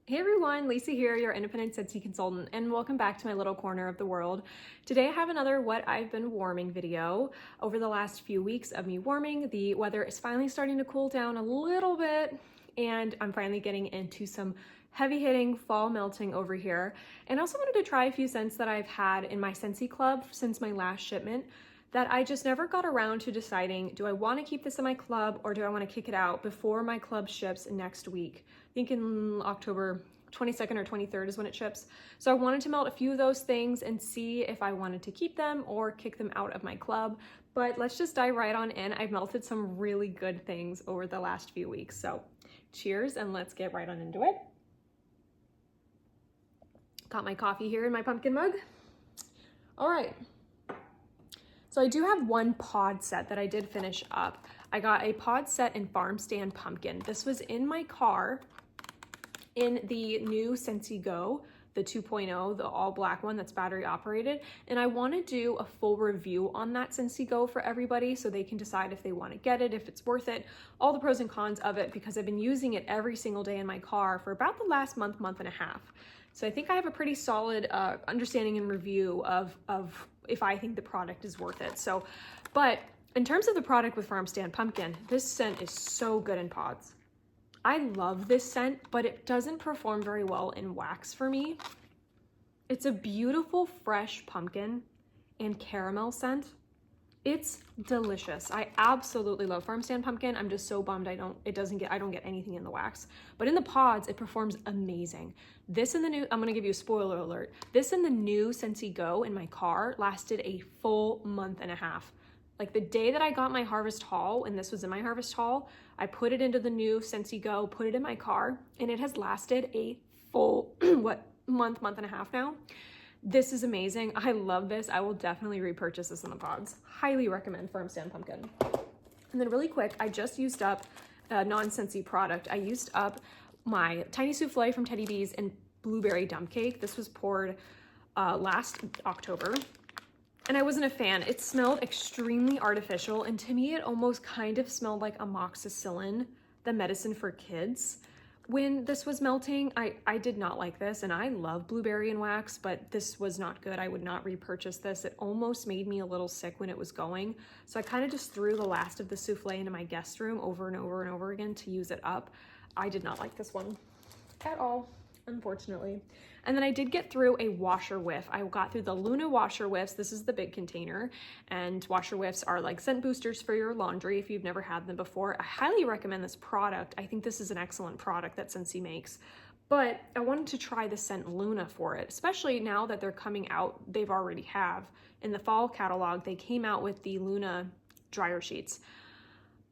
Hey everyone, Lisa here, your independent Scentsy consultant, and welcome back to my little corner of the world. Today I have another what I've been warming video. Over the last few weeks of me warming, the weather is finally starting to cool down a little bit, and I'm finally getting into some heavy hitting fall melting over here. And I also wanted to try a few scents that I've had in my Scentsy Club since my last shipment that I just never got around to deciding, do I want to keep this in my club or do I want to kick it out before my club ships next week? I think in October 22nd or 23rd is when it ships. So I wanted to melt a few of those things and see if I wanted to keep them or kick them out of my club. But let's just dive right on in. I've melted some really good things over the last few weeks. So cheers and let's get right on into it. Got my coffee here in my pumpkin mug. All right. So I do have one pod set that I did finish up. I got a pod set in Farm Stand Pumpkin. This was in my car in the new Scentsy Go, the 2.0, the all black one that's battery operated. And I want to do a full review on that Scentsy Go for everybody so they can decide if they want to get it, if it's worth it, all the pros and cons of it, because I've been using it every single day in my car for about the last month and a half. So I think I have a pretty solid understanding and review of if I think the product is worth it. So, but in terms of the product with Farm Stand Pumpkin, this scent is so good in pods. I love this scent, but it doesn't perform very well in wax for me. It's a beautiful, fresh pumpkin and caramel scent. It's delicious. I absolutely love Farm Stand Pumpkin. I'm just so bummed I don't get anything in the wax. But in the pods, it performs amazing. This in the new, I'm gonna give you a spoiler alert. This in the new Scentsy Go in my car lasted a full month and a half. Like the day that I got my harvest haul, and this was in my harvest haul, I put it into the new Scentsy Go, put it in my car, and it has lasted a full, month and a half now. This is amazing. I love this. I will definitely repurchase this in the pods. Highly recommend Farm Stand Pumpkin. And then really quick, I just used up a non-Scentsy product. I used up my Tiny Souffle from Teddy Bees and Blueberry Dump Cake. This was poured last October. And I wasn't a fan. It smelled extremely artificial, and to me it almost kind of smelled like amoxicillin, the medicine for kids. When this was melting, I did not like this, and I love blueberry and wax, but this was not good. I would not repurchase this. It almost made me a little sick when it was going. So I kind of just threw the last of the souffle into my guest room over and over and over again to use it up. I did not like this one at all, unfortunately. And then I did get through a washer whiff. I got through the Luna washer whiffs. This is the big container, and washer whiffs are like scent boosters for your laundry if you've never had them before. I highly recommend this product. I think this is an excellent product that Scentsy makes, but I wanted to try the scent Luna for it, especially now that they're coming out. They've already have. In the fall catalog, they came out with the Luna dryer sheets.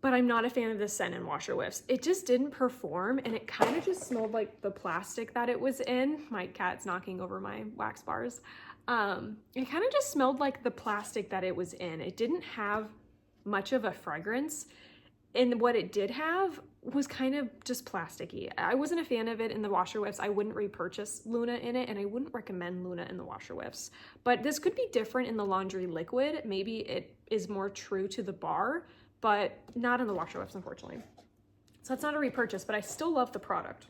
But I'm not a fan of the scent in washer whiffs. It just didn't perform, and it kind of just smelled like the plastic that it was in. My cat's knocking over my wax bars. It kind of just smelled like the plastic that it was in. It didn't have much of a fragrance, and what it did have was kind of just plasticky. I wasn't a fan of it in the washer whiffs. I wouldn't repurchase Luna in it, and I wouldn't recommend Luna in the washer whiffs. But this could be different in the laundry liquid. Maybe it is more true to the bar, but not in the washer whiffs, unfortunately. So it's not a repurchase, but I still love the product.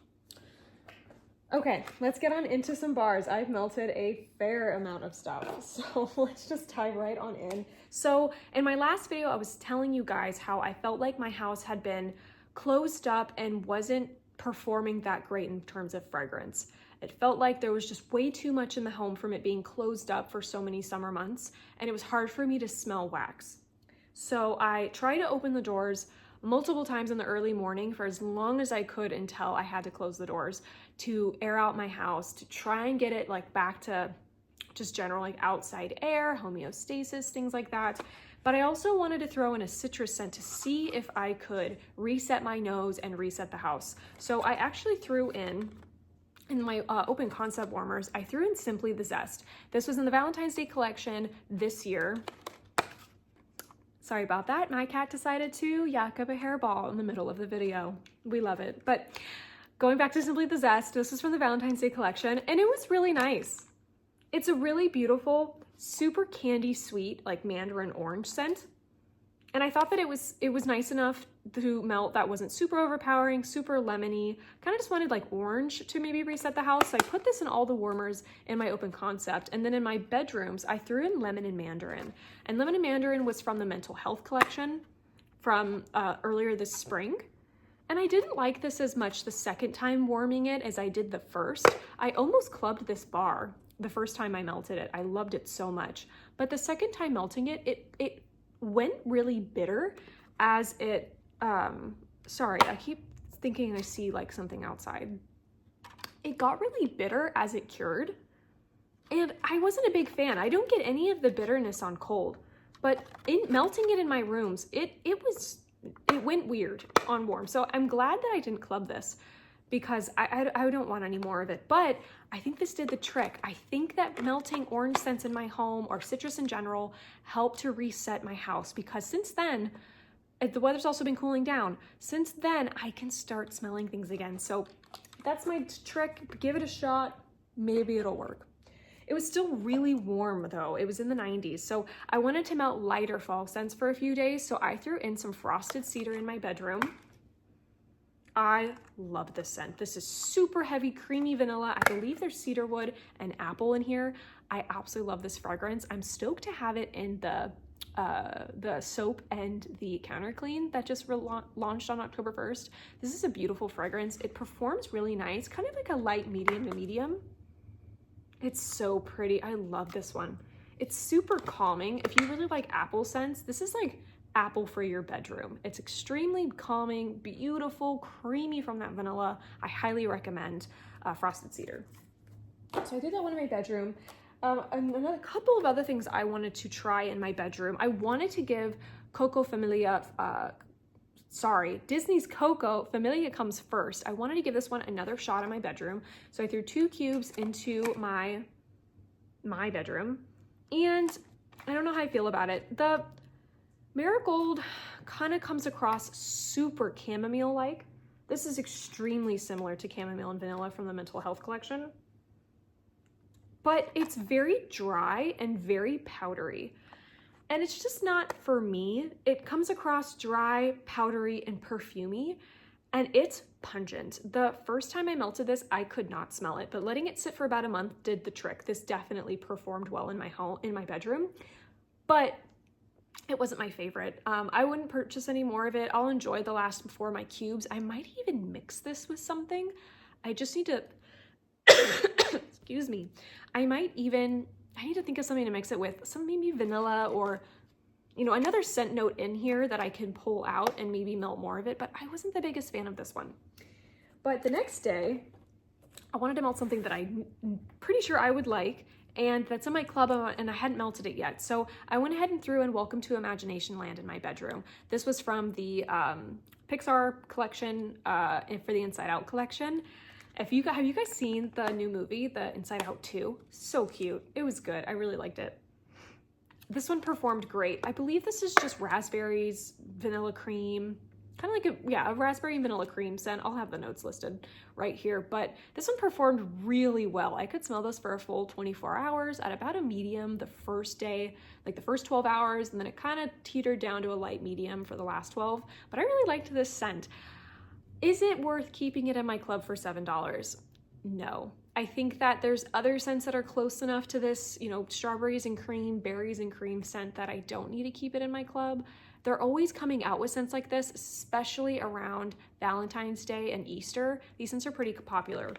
Okay, let's get on into some bars. I've melted a fair amount of stuff, so let's just dive right on in. So in my last video, I was telling you guys how I felt like my house had been closed up and wasn't performing that great in terms of fragrance. It felt like there was just way too much in the home from it being closed up for so many summer months, and it was hard for me to smell wax. So I tried to open the doors multiple times in the early morning for as long as I could until I had to close the doors to air out my house, to try and get it like back to just general like outside air, homeostasis, things like that. But I also wanted to throw in a citrus scent to see if I could reset my nose and reset the house. So I actually threw in my open concept warmers, I threw in Simply the Zest. This was in the Valentine's Day collection this year. Sorry about that. My cat decided to yak up a hairball in the middle of the video. We love it. But going back to Simply the Zest, this is from the Valentine's Day collection, and it was really nice. It's a really beautiful, super candy sweet, like mandarin orange scent. And I thought that it was nice enough to melt that wasn't super overpowering, super lemony. Kind of just wanted like orange to maybe reset the house. So I put this in all the warmers in my open concept. And then in my bedrooms, I threw in lemon and mandarin. And lemon and mandarin was from the mental health collection from earlier this spring. And I didn't like this as much the second time warming it as I did the first. I almost clubbed this bar the first time I melted it. I loved it so much. But the second time melting it, it went really bitter as it, sorry, I keep thinking I see like something outside. It got really bitter as it cured. And I wasn't a big fan. I don't get any of the bitterness on cold. But in melting it in my rooms, it went weird on warm. So I'm glad that I didn't club this because I don't want any more of it. But I think this did the trick. I think that melting orange scents in my home or citrus in general helped to reset my house because since then, the weather's also been cooling down. Since then, I can start smelling things again. So that's my trick. Give it a shot. Maybe it'll work. It was still really warm though. It was in the 90s. So I wanted to melt lighter fall scents for a few days. So I threw in some frosted cedar in my bedroom. I love this scent. This is super heavy, creamy vanilla. I believe there's cedarwood and apple in here. I absolutely love this fragrance. I'm stoked to have it in the soap and the counter clean that just launched on October 1st. This is a beautiful fragrance. It performs really nice, kind of like a light medium to medium. It's so pretty. I love this one. It's super calming. If you really like apple scents, this is like apple for your bedroom. It's extremely calming, beautiful, creamy from that vanilla. I highly recommend frosted cedar. So I did that one in my bedroom. And a couple of other things I wanted to try in my bedroom. I wanted to give Coco Familia, Disney's Coco Familia comes first. I wanted to give this one another shot in my bedroom. So I threw 2 cubes into my bedroom and I don't know how I feel about it. The Marigold kind of comes across super chamomile-like. This is extremely similar to chamomile and vanilla from the Mental Health collection. But it's very dry and very powdery. And it's just not for me. It comes across dry, powdery, and perfumey, and it's pungent. The first time I melted this, I could not smell it, but letting it sit for about a month did the trick. This definitely performed well in my home, in my bedroom, but it wasn't my favorite. I wouldn't purchase any more of it. I'll enjoy the last 4 of my cubes. I might even mix this with something. I just need to, excuse me. I need to think of something to mix it with. Some maybe vanilla or, you know, another scent note in here that I can pull out and maybe melt more of it, but I wasn't the biggest fan of this one. But the next day, I wanted to melt something that I'm pretty sure I would like, and that's in my club, and I hadn't melted it yet. So I went ahead and threw in Welcome to Imagination Land in my bedroom. This was from the Pixar collection for the Inside Out collection. Have you guys seen the new movie, the Inside Out 2? So cute. It was good. I really liked it. This one performed great. I believe this is just raspberries, vanilla cream, kind of like a raspberry and vanilla cream scent. I'll have the notes listed right here, but this one performed really well. I could smell this for a full 24 hours at about a medium the first day, like the first 12 hours, and then it kind of teetered down to a light medium for the last 12, but I really liked this scent. Is it worth keeping it in my club for $7? No. I think that there's other scents that are close enough to this, you know, strawberries and cream, berries and cream scent that I don't need to keep it in my club. They're always coming out with scents like this, especially around Valentine's Day and Easter. These scents are pretty popular.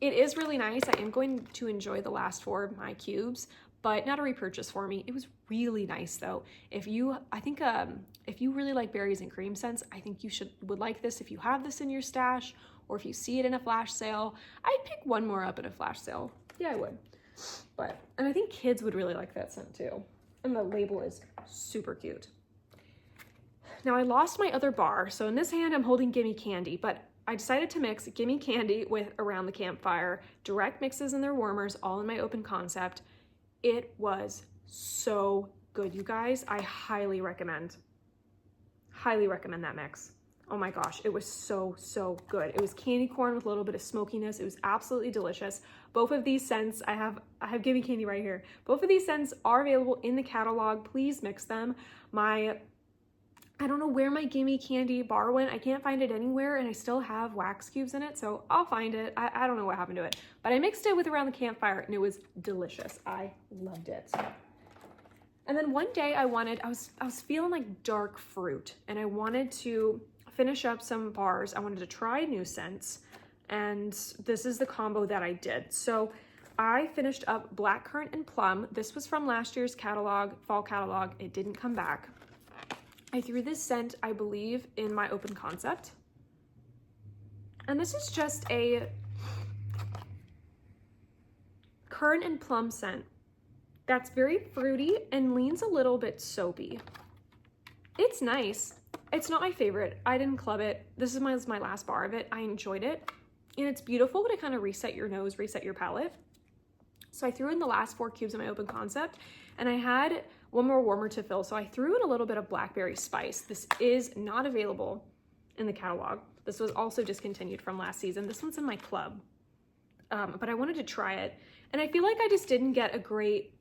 It is really nice. I am going to enjoy the last 4 of my cubes, but not a repurchase for me. It was really nice though. If you really like berries and cream scents, I think you would like this if you have this in your stash or if you see it in a flash sale. I'd pick one more up at a flash sale. Yeah, I would. And I think kids would really like that scent too. And the label is super cute. Now I lost my other bar. So in this hand, I'm holding Gimme Candy, but I decided to mix Gimme Candy with Around the Campfire, direct mixes in their warmers, all in my open concept. It was so good, you guys. I highly recommend that mix. Oh my gosh, it was so, so good. It was candy corn with a little bit of smokiness. It was absolutely delicious. Both of these scents, I have Gimme Candy right here. Both of these scents are available in the catalog. Please mix them. My I don't know where my Gimme Candy bar went. I can't find it anywhere, and I still have wax cubes in it, so I'll find it. I don't know what happened to it, but I mixed it with Around the Campfire, and it was delicious. I loved it. And then one day I was feeling like dark fruit, and I wanted to finish up some bars. I wanted to try new scents, and this is the combo that I did. So I finished up Blackcurrant and Plum. This was from last year's catalog, fall catalog. It didn't come back. I threw this scent, I believe, in my open concept. And this is just a currant and plum scent that's very fruity and leans a little bit soapy. It's nice. It's not my favorite. I didn't club it. This is my last bar of it. I enjoyed it. And it's beautiful to kind of reset your nose, reset your palate. So I threw in the last 4 cubes in my open concept, and I had one more warmer to fill. So I threw in a little bit of blackberry spice. This is not available in the catalog. This was also discontinued from last season. This one's in my club, but I wanted to try it. And I feel like I just didn't get a great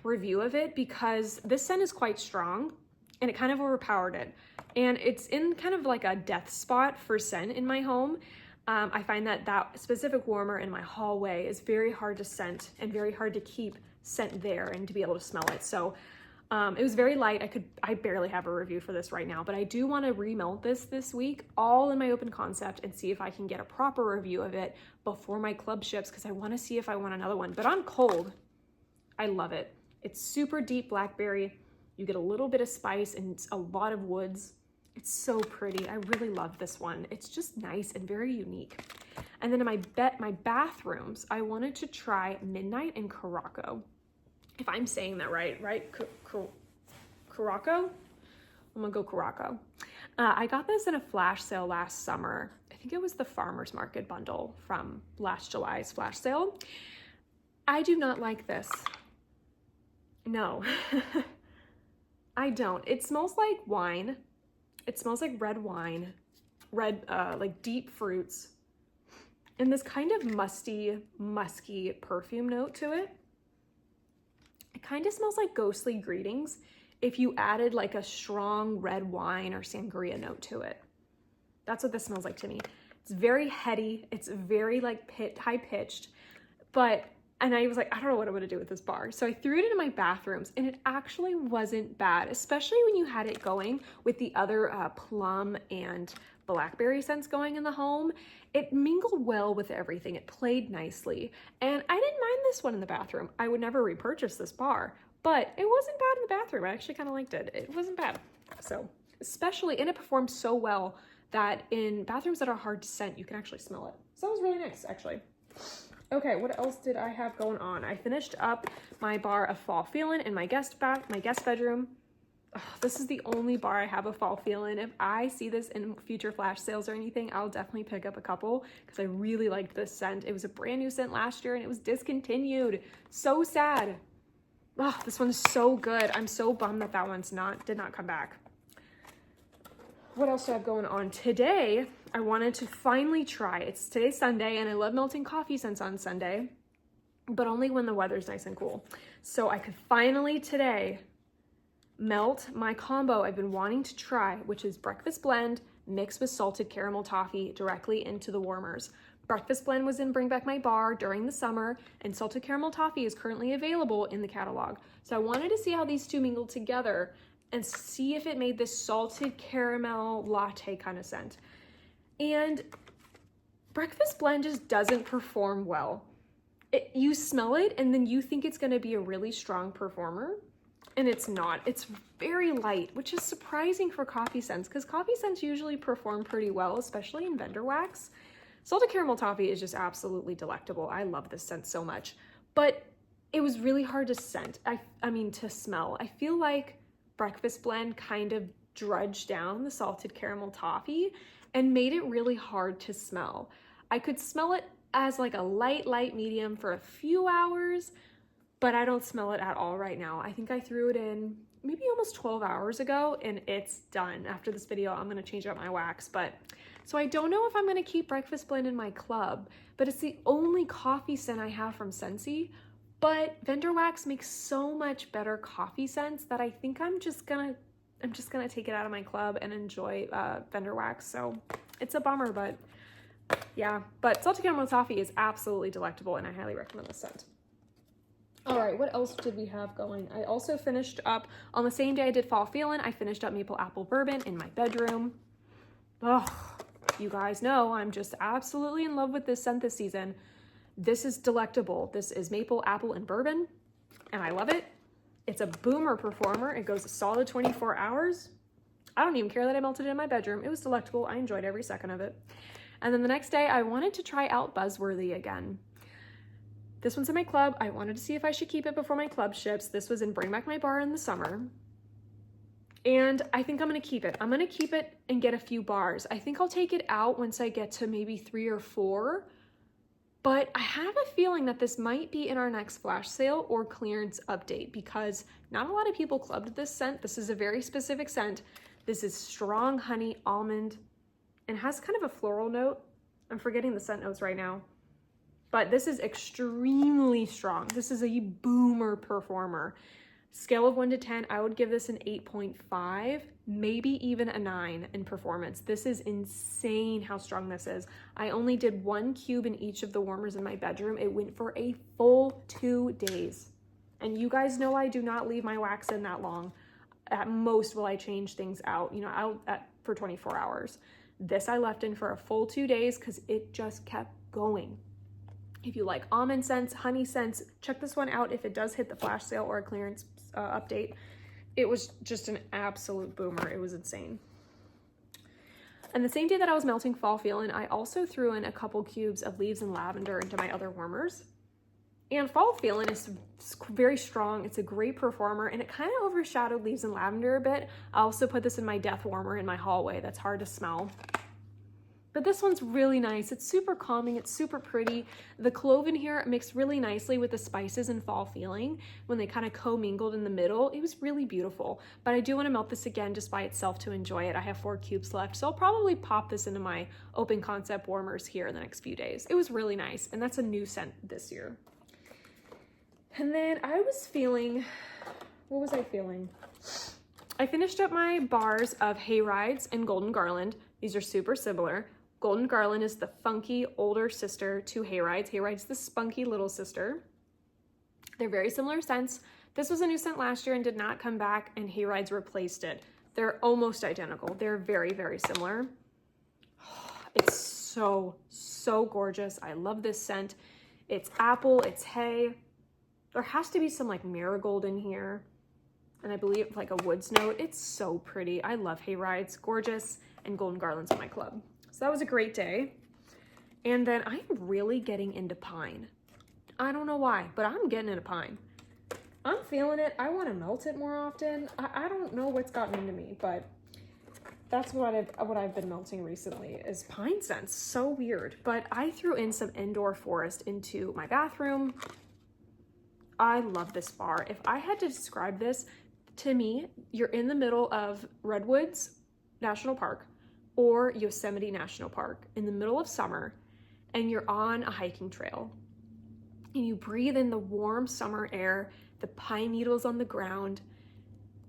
review of it because this scent is quite strong and it kind of overpowered it. And it's in kind of like a death spot for scent in my home. I find that specific warmer in my hallway is very hard to scent and very hard to keep scent there and to be able to smell it. So it was very light. I barely have a review for this right now, but I do want to remelt this week all in my open concept and see if I can get a proper review of it before my club ships, because I want to see if I want another one. But on cold, I love it. It's super deep blackberry. You get a little bit of spice and a lot of woods. It's so pretty. I really love this one. It's just nice and very unique. And then in my bathrooms, I wanted to try Midnight and Caraco. If I'm saying that right? Caraco? I'm gonna go Caraco. I got this in a flash sale last summer. I think it was the Farmer's Market bundle from last July's flash sale. I do not like this. No, I don't. It smells like wine. It smells like red wine, like deep fruits, and this kind of musky perfume note to it. It kind of smells like Ghostly Greetings if you added like a strong red wine or sangria note to it. That's what this smells like to me. It's very heady. It's very like high pitched, and I was like, I don't know what I'm gonna do with this bar. So I threw it into my bathrooms, and it actually wasn't bad, especially when you had it going with the other plum and blackberry scents going in the home. It mingled well with everything. It played nicely. And I didn't mind this one in the bathroom. I would never repurchase this bar, but it wasn't bad in the bathroom. I actually kind of liked it. It wasn't bad. So especially, and it performed so well that in bathrooms that are hard to scent, you can actually smell it. So that was really nice, actually. Okay, what else did I have going on? I finished up my bar of Fall Feelin' in my guest bedroom. Oh, this is the only bar I have a Fall Feelin'. If I see this in future flash sales or anything, I'll definitely pick up a couple because I really liked this scent. It was a brand new scent last year and it was discontinued. So sad. Oh, this one's so good. I'm so bummed that one did not come back. What else do I have going on? Today, I wanted to finally try. Today's Sunday, and I love melting coffee scents on Sunday, but only when the weather's nice and cool. So I could finally today melt my combo I've been wanting to try, which is breakfast blend mixed with salted caramel toffee directly into the warmers. Breakfast blend was in Bring Back My Bar during the summer, and salted caramel toffee is currently available in the catalog. So I wanted to see how these two mingled together and see if it made this salted caramel latte kind of scent. And breakfast blend just doesn't perform well. You smell it and then you think it's gonna be a really strong performer, and it's not. It's very light, which is surprising for coffee scents because coffee scents usually perform pretty well, especially in vendor wax. Salted caramel toffee is just absolutely delectable. I love this scent so much, but it was really hard to scent. I mean to smell. I feel like breakfast blend kind of drudged down the salted caramel toffee and made it really hard to smell. I could smell it as like a light medium for a few hours, but I don't smell it at all right now. I think I threw it in maybe almost 12 hours ago and it's done. After this video, I'm gonna change out my wax, so I don't know if I'm gonna keep breakfast blend in my club, but it's the only coffee scent I have from Scentsy. But vendor wax makes so much better coffee scents that I think I'm just gonna take it out of my club and enjoy vendor wax. So it's a bummer, but yeah. But salted caramel toffee is absolutely delectable, and I highly recommend this scent. All right, what else did we have going? I also finished up, on the same day I did Fall Feelin', I finished up Maple Apple Bourbon in my bedroom. Oh, you guys know I'm just absolutely in love with this scent this season. This is delectable. This is Maple, Apple, and Bourbon, and I love it. It's a boomer performer. It goes a solid 24 hours. I don't even care that I melted it in my bedroom. It was delectable. I enjoyed every second of it. And then the next day, I wanted to try out Buzzworthy again. This one's in my club. I wanted to see if I should keep it before my club ships. This was in Bring Back My Bar in the summer. And I think I'm gonna keep it. I'm gonna keep it and get a few bars. I think I'll take it out once I get to maybe 3 or 4. But I have a feeling that this might be in our next flash sale or clearance update because not a lot of people clubbed this scent. This is a very specific scent. This is strong honey, almond, and has kind of a floral note. I'm forgetting the scent notes right now. But this is extremely strong. This is a boomer performer. Scale of 1 to 10, I would give this an 8.5, maybe even a 9 in performance. This is insane how strong this is. I only did 1 cube in each of the warmers in my bedroom. It went for a full 2 days. And you guys know I do not leave my wax in that long. At most will I change things out, for 24 hours. This I left in for a full 2 days because it just kept going. If you like almond scents, honey scents, check this one out if it does hit the flash sale or a clearance update. It was just an absolute boomer. It was insane. And the same day that I was melting Fall Feelin', I also threw in a couple cubes of Leaves and Lavender into my other warmers. And Fall Feelin' is very strong. It's a great performer, and it kind of overshadowed Leaves and Lavender a bit. I also put this in my death warmer in my hallway. That's hard to smell. But this one's really nice. It's super calming. It's super pretty. The clove in here mixed really nicely with the spices and Fall Feeling when they kind of commingled in the middle. It was really beautiful. But I do want to melt this again just by itself to enjoy it. I have 4 cubes left, so I'll probably pop this into my open concept warmers here in the next few days. It was really nice, and that's a new scent this year. And then I was feeling, what was I feeling? I finished up my bars of Hayrides and Golden Garland. These are super similar. Golden Garland is the funky older sister to Hayrides. Hayrides the spunky little sister. They're very similar scents. This was a new scent last year and did not come back, and Hayrides replaced it. They're almost identical. They're very, very similar. It's so, so gorgeous. I love this scent. It's apple, it's hay. There has to be some like marigold in here. And I believe like a woods note. It's so pretty. I love Hayrides, gorgeous, and Golden Garland's in my club. So that was a great day. And then I'm really getting into pine. I don't know why, but I'm getting into pine. I'm feeling it. I want to melt it more often. I don't know what's gotten into me, but that's what I've been melting recently is pine scents. So weird. But I threw in some indoor forest into my bathroom. I love this bar. If I had to describe this, to me, you're in the middle of Redwoods National Park or Yosemite National Park in the middle of summer, and you're on a hiking trail. And you breathe in the warm summer air, the pine needles on the ground,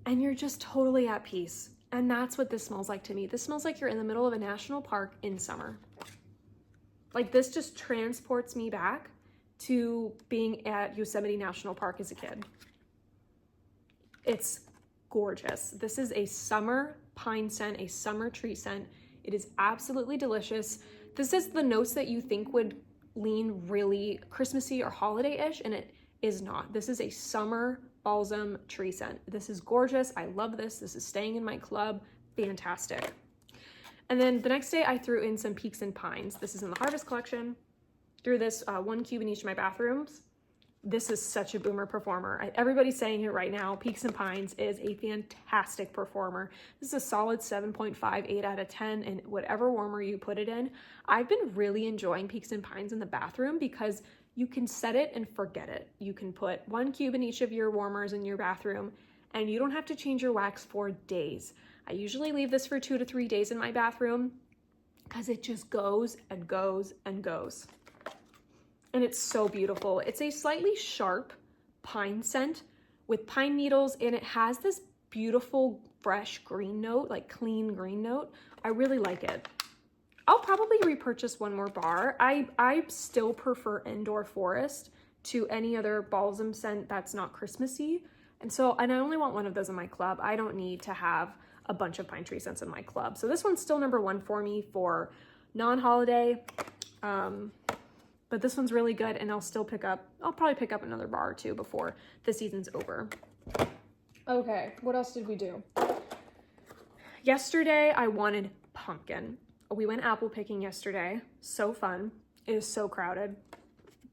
and you're just totally at peace. And that's what this smells like to me. This smells like you're in the middle of a national park in summer. Like this just transports me back to being at Yosemite National Park as a kid. It's gorgeous. This is a summer pine scent, a summer tree scent. It is absolutely delicious. This is the notes that you think would lean really Christmassy or holiday-ish, and it is not. This is a summer balsam tree scent. This is gorgeous. I love this. This is staying in my club. Fantastic. And then the next day I threw in some Peaks and Pines. This is in the Harvest collection. Threw this 1 cube in each of my bathrooms. This is such a boomer performer. Everybody's saying it right now. Peaks and Pines is a fantastic performer. This is a solid 7.5, 8 out of 10 in whatever warmer you put it in. I've been really enjoying Peaks and Pines in the bathroom because you can set it and forget it. You can put 1 cube in each of your warmers in your bathroom and you don't have to change your wax for days. I usually leave this for 2 to 3 days in my bathroom because it just goes and goes and goes. And it's so beautiful. It's a slightly sharp pine scent with pine needles, and it has this beautiful fresh green note, like clean green note. I really like it. I'll probably repurchase one more bar. I still prefer Indoor Forest to any other balsam scent that's not Christmassy. And I only want one of those in my club. I don't need to have a bunch of pine tree scents in my club. So this one's still number one for me for non-holiday. But this one's really good, and I'll probably pick up another bar or two before the season's over. Okay, what else did we do? Yesterday, I wanted pumpkin. We went apple picking yesterday. So fun. It was so crowded.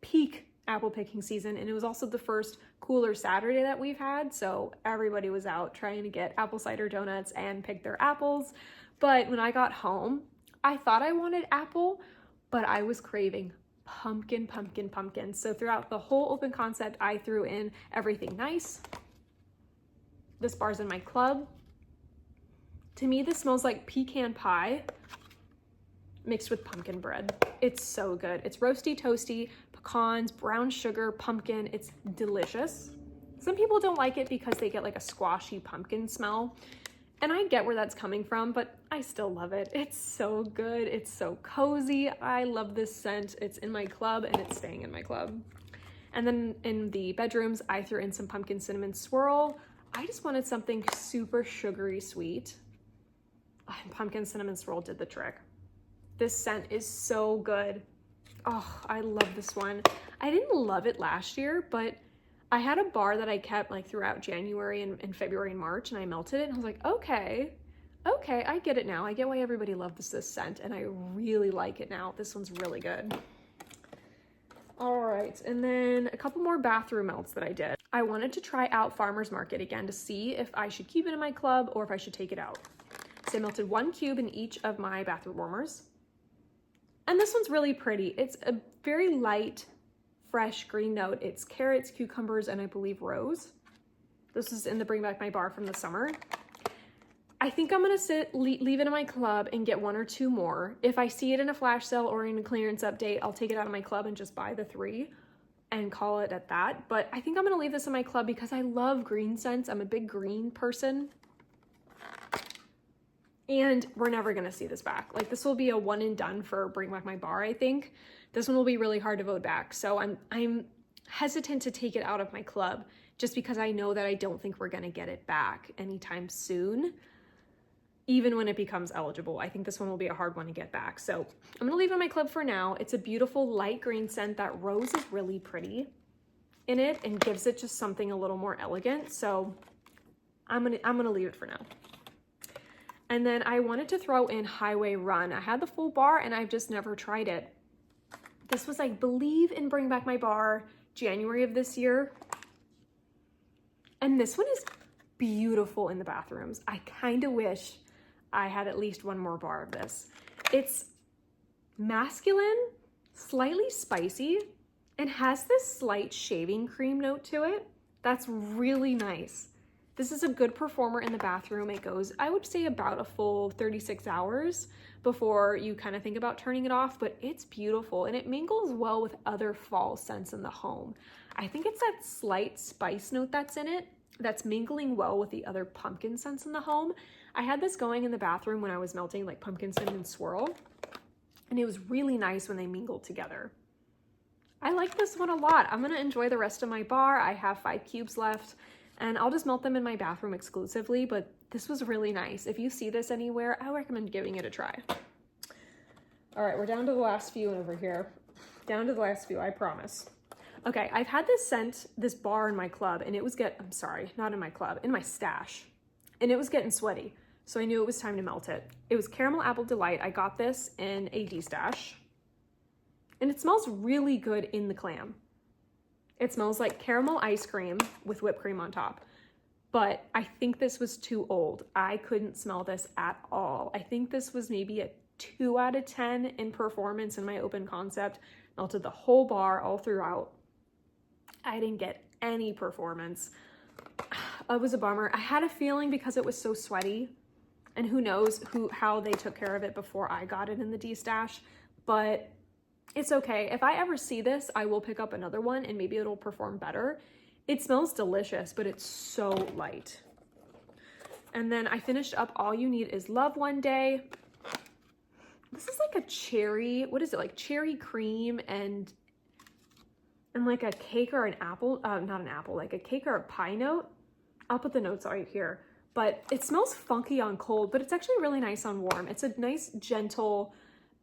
Peak apple picking season, and it was also the first cooler Saturday that we've had, so everybody was out trying to get apple cider donuts and pick their apples. But when I got home, I thought I wanted apple, but I was craving pumpkin, pumpkin, pumpkin. So throughout the whole open concept, I threw in everything nice. This bar's in my club. To me, this smells like pecan pie mixed with pumpkin bread. It's so good. It's roasty, toasty, pecans, brown sugar, pumpkin. It's delicious. Some people don't like it because they get like a squashy pumpkin smell. And I get where that's coming from, but I still love it. It's so good. It's so cozy. I love this scent. It's in my club, and it's staying in my club. And then in the bedrooms, I threw in some pumpkin cinnamon swirl. I just wanted something super sugary sweet. And pumpkin cinnamon swirl did the trick. This scent is so good. Oh, I love this one. I didn't love it last year, but I had a bar that I kept like throughout January and February and March, and I melted it, and I was like, okay, I get it now. I get why everybody loves this scent, and I really like it now. This one's really good. All right, and then a couple more bathroom melts that I did. I wanted to try out Farmer's Market again to see if I should keep it in my club or if I should take it out. So I melted 1 cube in each of my bathroom warmers. And this one's really pretty. It's a very light, fresh green note. It's carrots, cucumbers, and I believe rose. This is in the Bring Back My Bar from the summer. I think I'm gonna leave it in my club and get 1 or 2 more. If I see it in a flash sale or in a clearance update, I'll take it out of my club and just buy the 3 and call it at that. But I think I'm gonna leave this in my club because I love green scents. I'm a big green person. And we're never gonna see this back. Like, this will be a one and done for Bring Back My Bar, I think. This one will be really hard to vote back. So I'm hesitant to take it out of my club just because I know that I don't think we're gonna get it back anytime soon, even when it becomes eligible. I think this one will be a hard one to get back. So I'm gonna leave it in my club for now. It's a beautiful light green scent. That rose is really pretty in it and gives it just something a little more elegant. So I'm gonna leave it for now. And then I wanted to throw in Highway Run. I had the full bar and I've just never tried it. This was, I believe, in Bring Back My Bar, January of this year. And this one is beautiful in the bathrooms. I kind of wish I had at least 1 more bar of this. It's masculine, slightly spicy, and has this slight shaving cream note to it. That's really nice. This is a good performer in the bathroom. It goes, I would say, about a full 36 hours before you kind of think about turning it off, but it's beautiful and it mingles well with other fall scents in the home. I think it's that slight spice note that's in it that's mingling well with the other pumpkin scents in the home. I had this going in the bathroom when I was melting like pumpkin cinnamon swirl, and it was really nice when they mingled together. I like this one a lot. I'm gonna enjoy the rest of my bar. I have 5 cubes left, and I'll just melt them in my bathroom exclusively, but this was really nice. If you see this anywhere, I recommend giving it a try. All right, we're down to the last few over here. Down to the last few, I promise. Okay, I've had this bar in my club, and it was not in my club, in my stash, and it was getting sweaty, so I knew it was time to melt it. It was Caramel Apple Delight. I got this in a D-stash, and it smells really good in the clam. It smells like caramel ice cream with whipped cream on top, but I think this was too old. I couldn't smell this at all. I think this was maybe a 2 out of 10 in performance in my open concept. Melted the whole bar all throughout. I didn't get any performance. It was a bummer. I had a feeling because it was so sweaty, and who knows how they took care of it before I got it in the D-stash, but it's okay. If I ever see this, I will pick up another one and maybe it'll perform better. It smells delicious, but it's so light. And then I finished up All You Need Is Love one day. This is like a cherry, what is it, like cherry cream and like a cake or an apple, not an apple, like a cake or a pie note. I'll put the notes right here. But it smells funky on cold, but it's actually really nice on warm. It's a nice, gentle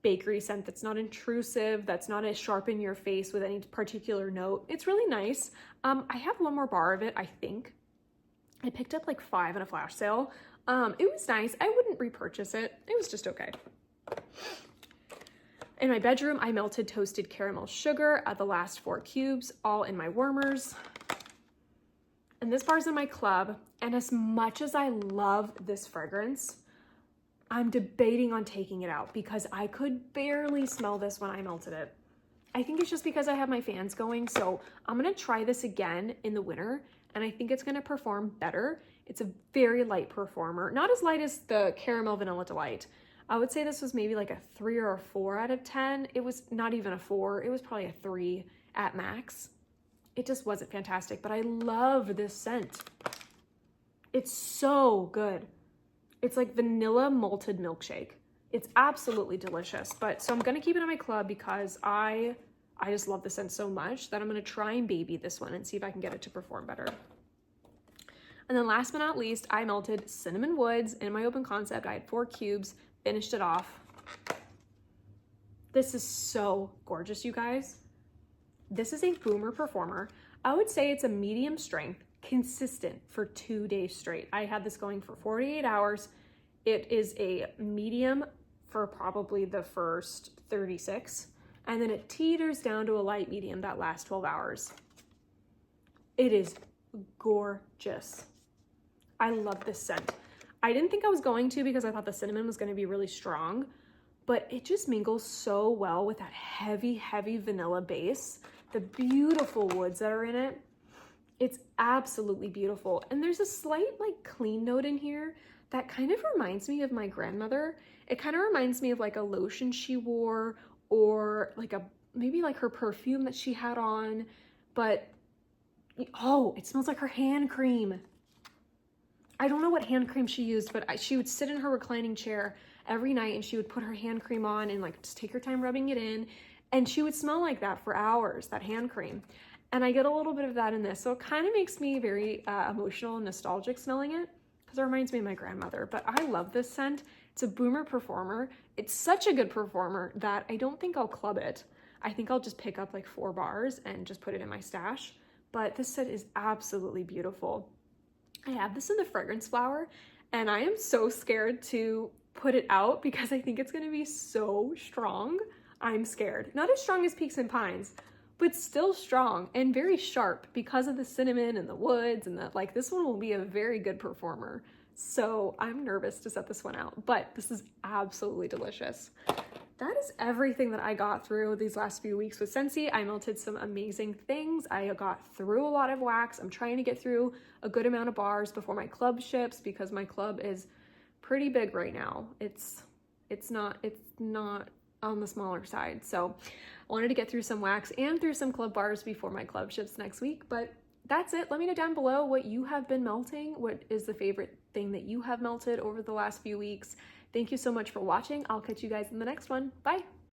bakery scent that's not intrusive, that's not as sharp in your face with any particular note. It's really nice. I have one more bar of it, I think. I picked up like 5 in a flash sale. It was nice. I wouldn't repurchase it. It was just okay. In my bedroom, I melted toasted caramel sugar at the last 4 cubes, all in my warmers. And this bar's in my club. And as much as I love this fragrance, I'm debating on taking it out because I could barely smell this when I melted it. I think it's just because I have my fans going. So I'm gonna try this again in the winter and I think it's gonna perform better. It's a very light performer, not as light as the Caramel Vanilla Delight. I would say this was maybe like a 3 or a 4 out of 10. It was not even a 4, it was probably a 3 at max. It just wasn't fantastic, but I love this scent. It's so good. It's like vanilla malted milkshake. It's absolutely delicious, but so I'm gonna keep it in my club because I just love the scent so much that I'm gonna try and baby this one and see if I can get it to perform better. And then last but not least, I melted Cinnamon Woods in my open concept. I had 4 cubes, finished it off. This is so gorgeous, you guys. This is a boomer performer. I would say it's a medium strength, consistent for 2 days straight. I had this going for 48 hours. It is a medium for probably the first 36, and then it teeters down to a light medium that lasts 12 hours. It is gorgeous. I love this scent. I didn't think I was going to because I thought the cinnamon was going to be really strong, but it just mingles so well with that heavy, heavy vanilla base, the beautiful woods that are in it. It's absolutely beautiful. And there's a slight like clean note in here that kind of reminds me of my grandmother. It kind of reminds me of like a lotion she wore or like maybe like her perfume that she had on, but oh, it smells like her hand cream. I don't know what hand cream she used, but she would sit in her reclining chair every night and she would put her hand cream on and like just take her time rubbing it in. And she would smell like that for hours, that hand cream. And I get a little bit of that in this. So it kind of makes me very emotional and nostalgic smelling it because it reminds me of my grandmother. But I love this scent. It's a boomer performer. It's such a good performer that I don't think I'll club it. I think I'll just pick up like 4 bars and just put it in my stash. But this scent is absolutely beautiful. I have this in the fragrance flower and I am so scared to put it out because I think it's going to be so strong. I'm scared. Not as strong as Peaks and Pines, but still strong and very sharp because of the cinnamon and the woods and like this one will be a very good performer. So I'm nervous to set this one out, but this is absolutely delicious. That is everything that I got through these last few weeks with Scentsy. I melted some amazing things. I got through a lot of wax. I'm trying to get through a good amount of bars before my club ships because my club is pretty big right now. It's not on the smaller side. So I wanted to get through some wax and through some club bars before my club ships next week, but that's it. Let me know down below what you have been melting. What is the favorite thing that you have melted over the last few weeks? Thank you so much for watching. I'll catch you guys in the next one. Bye.